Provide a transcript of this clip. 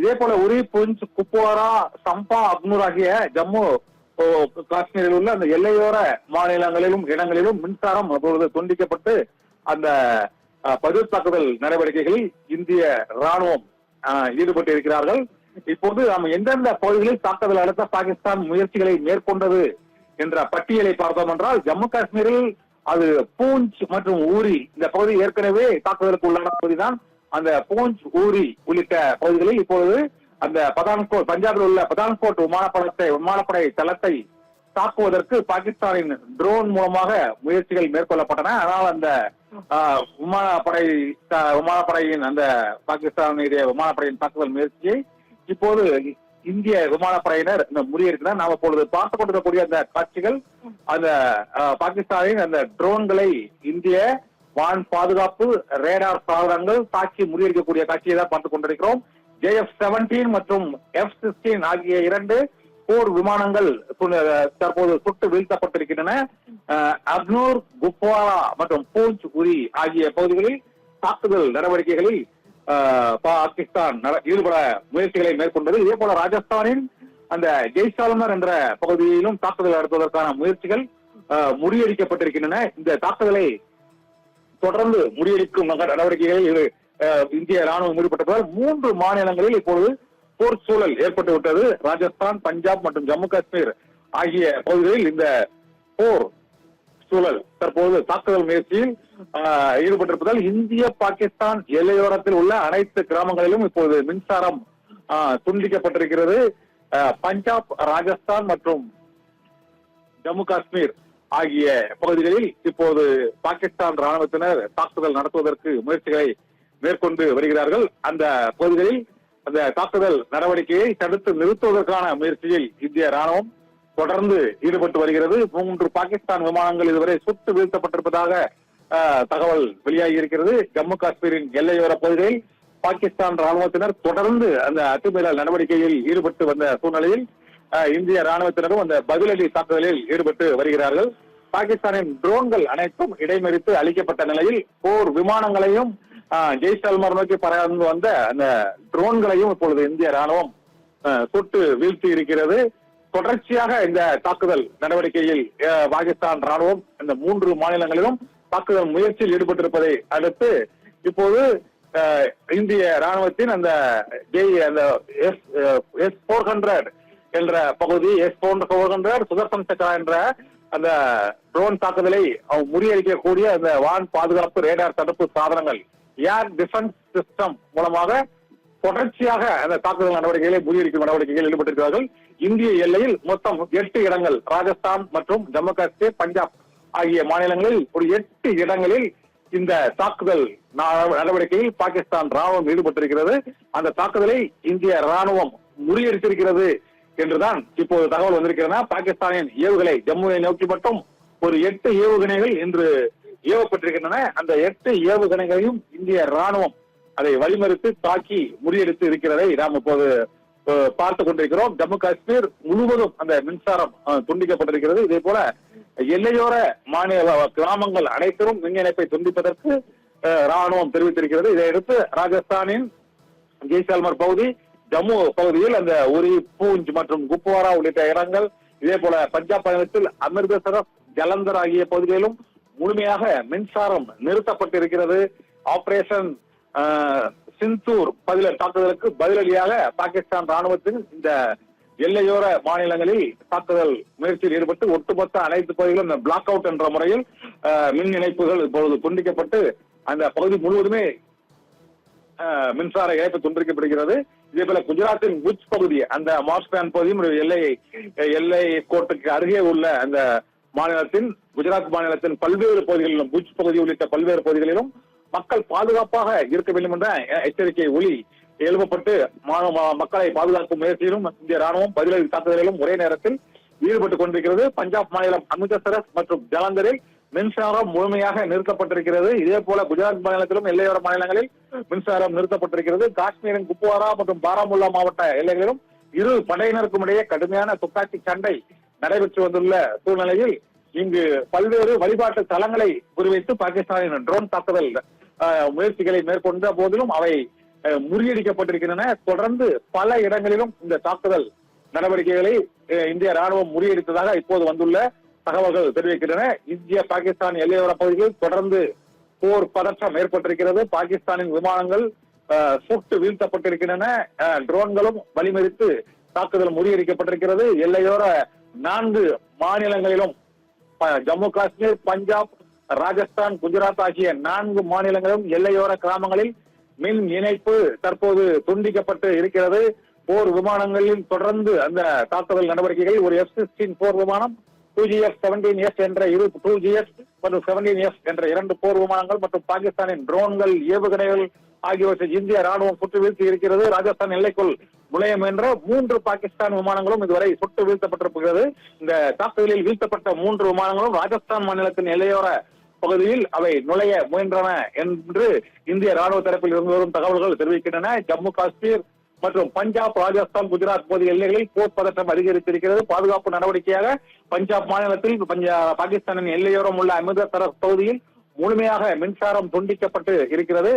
இதே போல உரி, புஞ்ச், குப்வாரா, சம்பா, அக்னூர் ஆகிய ஜம்மு காஷ்மீரில் உள்ள அந்த எல்லையோர மாநிலங்களிலும் இடங்களிலும் மின்சாரம் அப்பொழுது துண்டிக்கப்பட்டு அந்த பதில் தாக்குதல் நடவடிக்கைகளில் இந்திய ராணுவம் ஈடுபட்டு இருக்கிறார்கள். இப்போது நாம் எந்தெந்த பகுதிகளில் தாக்குதல் நடத்த பாகிஸ்தான் முயற்சிகளை மேற்கொண்டது என்ற பட்டியலை பார்த்தோம் என்றால், ஜம்மு காஷ்மீரில் அது பூஞ்ச் மற்றும் ஊரி இந்த பகுதி ஏற்கனவே தாக்குதலுக்கு உள்ளான பகுதிதான். அந்த பூஞ்ச், ஊரி உள்ளிட்ட பகுதிகளில் இப்பொழுது அந்த பதான்கோட், பஞ்சாபில் உள்ள பதான்கோட் விமானப்படை தளத்தை தாக்குவதற்கு பாகிஸ்தானின் ட்ரோன் மூலமாக முயற்சிகள் மேற்கொள்ளப்பட்டன. ஆனால் அந்த விமானப்படையின் அந்த பாகிஸ்தானுடைய விமானப்படையின் தாக்குதல் முயற்சியை இப்போது இந்திய விமானப்படையினர் முறியடித்தனர். நாம் இப்பொழுது பார்த்துக் கொண்டிருக்கக்கூடிய அந்த காட்சிகள் அந்த பாகிஸ்தானின் அந்த ட்ரோன்களை இந்திய வான் பாதுகாப்பு ரேடார் சாதனங்கள் தாக்கி முறியடிக்கக்கூடிய காட்சியை தான் பார்த்துக் கொண்டிருக்கிறோம். JF-17 மற்றும் F-16 ஆகிய 2 போர் விமானங்கள் தற்போது சுட்டு வீழ்த்தப்பட்டிருக்கின்றன. அக்னூர், குப்வாரா மற்றும் பூஞ்ச், உரி ஆகிய பகுதிகளில் தாக்குதல் நடவடிக்கைகளில் பாகிஸ்தான் ஈடுபட முயற்சிகளை மேற்கொண்டது. இதே போல ராஜஸ்தானின் அந்த ஜெய்சால்மர் என்ற பகுதியிலும் தாக்குதல் நடத்துவதற்கான முயற்சிகள் முறியடிக்கப்பட்டிருக்கின்றன. இந்த தாக்குதலை தொடர்ந்து முறியடிக்கும் நடவடிக்கைகளில் இந்திய ராணுவம் ஈடுபட்டதால் 3 மாநிலங்களில் இப்பொழுது போர் சூழல் ஏற்பட்டு விட்டது. ராஜஸ்தான், பஞ்சாப் மற்றும் ஜம்மு காஷ்மீர் ஆகிய பகுதிகளில் இந்த போர் சூழல் தற்போது தாக்குதல் முயற்சியில் ஈடுபட்டிருப்பதால் இந்திய பாகிஸ்தான் எல்லையோரத்தில் உள்ள அனைத்து கிராமங்களிலும் இப்போது மின்சாரம் துண்டிக்கப்பட்டிருக்கிறது. பஞ்சாப், ராஜஸ்தான் மற்றும் ஜம்மு காஷ்மீர் ஆகிய பகுதிகளில் இப்போது பாகிஸ்தான் ராணுவத்தினர் தாக்குதல் நடத்துவதற்கு முயற்சிகளை மேற்கொண்டு வருகிறார்கள். அந்த பகுதிகளில் அந்த தாக்குதல் நடவடிக்கையை தடுத்து நிறுத்துவதற்கான முயற்சியில் இந்திய ராணுவம் தொடர்ந்து ஈடுபட்டு வருகிறது. 3 பாகிஸ்தான் விமானங்கள் இதுவரை சுட்டு வீழ்த்தப்பட்டிருப்பதாக தகவல் வெளியாகி இருக்கிறது. ஜம்மு காஷ்மீரின் எல்லையோர பகுதிகளில் பாகிஸ்தான் ராணுவத்தினர் தொடர்ந்து அந்த அத்துமீறல் நடவடிக்கையில் ஈடுபட்டு வந்த சூழ்நிலையில் இந்திய ராணுவத்தினரும் அந்த பதிலடி தாக்குதலில் ஈடுபட்டு வருகிறார்கள். பாகிஸ்தானின் ட்ரோன்கள் அனைத்தும் இடைமறித்து அளிக்கப்பட்ட நிலையில் போர் விமானங்களையும் ஜெய்சால்மர் நோக்கி பறந்து வந்த அந்த ட்ரோன்களையும் இப்பொழுது இந்திய ராணுவம் சுட்டு வீழ்த்தி இருக்கிறது. தொடர்ச்சியாக இந்த தாக்குதல் நடவடிக்கையில் பாகிஸ்தான் ராணுவம் இந்த 3 மாநிலங்களிலும் தாக்குதல் முயற்சியில் ஈடுபட்டிருப்பதை அடுத்து இப்போது இந்திய ராணுவத்தின் அந்த S-400 என்ற பகுதி, S-400 சுதர்சன் சக்ரா என்ற அந்த ட்ரோன் தாக்குதலை முறியடிக்கக்கூடிய அந்த வான் பாதுகாப்பு ரேடார் தடுப்பு சாதனங்கள், ஏர் டிஃபென்ஸ் சிஸ்டம் மூலமாக தொடர்ச்சியாக அந்த தாக்குதல் நடவடிக்கைகளை முறியடிக்கும் நடவடிக்கைகள் ஈடுபட்டிருக்கிறார்கள். இந்திய எல்லையில் மொத்தம் 8 இடங்கள், ராஜஸ்தான் மற்றும் ஜம்மு காஷ்மீர், பஞ்சாப் ஆகிய மாநிலங்களில் ஒரு 8 இடங்களில் இந்த தாக்குதல் நடவடிக்கையில் பாகிஸ்தான் ராணுவம் ஈடுபட்டிருக்கிறது. அந்த தாக்குதலை இந்திய ராணுவம் முறியடித்திருக்கிறது என்றுதான் இப்போது தகவல் வந்திருக்கிறதா. பாகிஸ்தானின் ஏவுகணை ஜம்முவை நோக்கி மட்டும் ஒரு 8 ஏவுகணைகள் இன்று ஏவப்பட்டிருக்கின்றன. அந்த 8 ஏவுகணைகளையும் இந்திய ராணுவம் அதை வழிமறித்து தாக்கி முறியடித்து இருக்கிறதை நாம் இப்போது பார்த்துக் கொண்டிருக்கிறோம். ஜம்மு காஷ்மீர் முழுவதும் அந்த மின்சாரம் துண்டிக்கப்பட்டிருக்கிறது. இதே போல எல்லையோர மாநில கிராமங்கள் அனைத்திலும் மின் இணைப்பை துண்டிப்பதற்கு ராணுவம் தெரிவித்திருக்கிறது. இதையடுத்து ராஜஸ்தானின் ஜெய்சால்மர் பகுதி, ஜம்மு பகுதியில் அந்த உரி, பூஞ்ச் மற்றும் குப்வாரா உள்ளிட்ட இடங்கள், இதே போல பஞ்சாப் மாநிலத்தில் அமிர்தசரஸ், ஜலந்தர் ஆகிய பகுதிகளிலும் முழுமையாக மின்சாரம் நிறுத்தப்பட்டிருக்கிறது. ஆபரேஷன் சிந்தூர் தாக்குதலுக்கு பதிலடியாக பாகிஸ்தான் ராணுவத்தின் இந்த எல்லையோர மாநிலங்களில் தாக்குதல் முயற்சியில் ஈடுபட்டு ஒட்டுமொத்த அனைத்து பகுதிகளும் பிளாக் அவுட் என்ற முறையில் மின் இணைப்புகள் இப்பொழுது துண்டிக்கப்பட்டு அந்த பகுதி முழுவதுமே மின்சார இணைப்பு துண்டிக்கப்படுகிறது. இதே போல குஜராத்தின் புஜ் பகுதி, அந்த மார்ஸ்பேன் பகுதியும் எல்லை கோட்டுக்கு அருகே உள்ள அந்த மாநிலத்தின், குஜராத் மாநிலத்தின் பல்வேறு பகுதிகளிலும், புஜ் பகுதி உள்ளிட்ட பல்வேறு பகுதிகளிலும் மக்கள் பாதுகாப்பாக இருக்க வேண்டும் என்ற எச்சரிக்கை ஒலி எழுப்பப்பட்டு மக்களை பாதுகாக்கும் முயற்சியிலும் இந்திய ராணுவம் பதிலடி தாக்குதலிலும் ஒரே நேரத்தில் ஈடுபட்டுக் கொண்டிருக்கிறது. பஞ்சாப் மாநிலம் அமிர்தசரஸ் மற்றும் ஜலந்தரில் மின்சாரம் முழுமையாக நிறுத்தப்பட்டிருக்கிறது. இதே போல குஜராத் மாநிலத்திலும் எல்லையோர மாநிலங்களில் மின்சாரம் நிறுத்தப்பட்டிருக்கிறது. காஷ்மீரின் குப்வாரா மற்றும் பாராமுல்லா மாவட்ட எல்லைகளிலும் இரு படையினருக்கும் இடையே கடுமையான துப்பாக்கி சண்டை நடைபெற்று வந்துள்ள சூழ்நிலையில் இங்கு பல்வேறு வழிபாட்டு தலங்களை குறிவைத்து பாகிஸ்தானின் ட்ரோன் தாக்குதல் முயற்சிகளை மேற்கொண்ட போதிலும் அவை முறியடிக்கப்பட்டிருக்கின்றன. தொடர்ந்து பல இடங்களிலும் இந்த தாக்குதல் நடவடிக்கைகளை இந்திய ராணுவம் முறியடித்ததாக இப்போது வந்துள்ள தகவல்கள் தெரிவிக்கின்றன. இந்திய பாகிஸ்தான் எல்லையோர பகுதிகளில் தொடர்ந்து போர் பதற்றம் ஏற்பட்டிருக்கிறது. பாகிஸ்தானின் விமானங்கள் சுட்டு வீழ்த்தப்பட்டிருக்கின்றன. ட்ரோன்களும் வழிமறித்து தாக்குதல் முறியடிக்கப்பட்டிருக்கிறது. எல்லையோர 4 மாநிலங்களிலும் ஜம்மு காஷ்மீர், பஞ்சாப், ராஜஸ்தான், குஜராத் ஆகிய 4 மாநிலங்களிலும் எல்லையோர கிராமங்களில் மின் இணைப்பு தற்போது துண்டிக்கப்பட்டு இருக்கிறது. போர் விமானங்களில் தொடர்ந்து அந்த தாக்குதல் நடவடிக்கைகள் ஒரு F-16 போர் விமானம், 2GF-17S என்ற 2GF மற்றும் 17S என்ற 2 போர் விமானங்கள் மற்றும் பாகிஸ்தானின் ட்ரோன்கள், ஏவுகணைகள் ஆகியவற்றை இந்திய ராணுவம் சுட்டு வீழ்த்தி இருக்கிறது. ராஜஸ்தான் எல்லைக்குள் நுழைய முயன்ற 3 பாகிஸ்தான் விமானங்களும் இதுவரை சுட்டு வீழ்த்தப்பட்டிருக்கிறது. இந்த தாக்குதலில் வீழ்த்தப்பட்ட 3 விமானங்களும் ராஜஸ்தான் மாநிலத்தின் எல்லையோர பகுதியில் அவை நுழைய முயன்றன என்று இந்திய ராணுவ தரப்பில் இருந்து வரும் தகவல்கள் தெரிவிக்கின்றன. ஜம்மு காஷ்மீர் மற்றும் பஞ்சாப், ராஜஸ்தான், குஜராத் போதிய எல்லைகளில் போர் பதற்றம் அதிகரித்திருக்கிறது. பாதுகாப்பு நடவடிக்கையாக பஞ்சாப் மாநிலத்தில் பாகிஸ்தானின் எல்லையோரம் உள்ள அமிர்தசரஸ் பகுதியில் முழுமையாக மின்சாரம் துண்டிக்கப்பட்டு இருக்கிறது.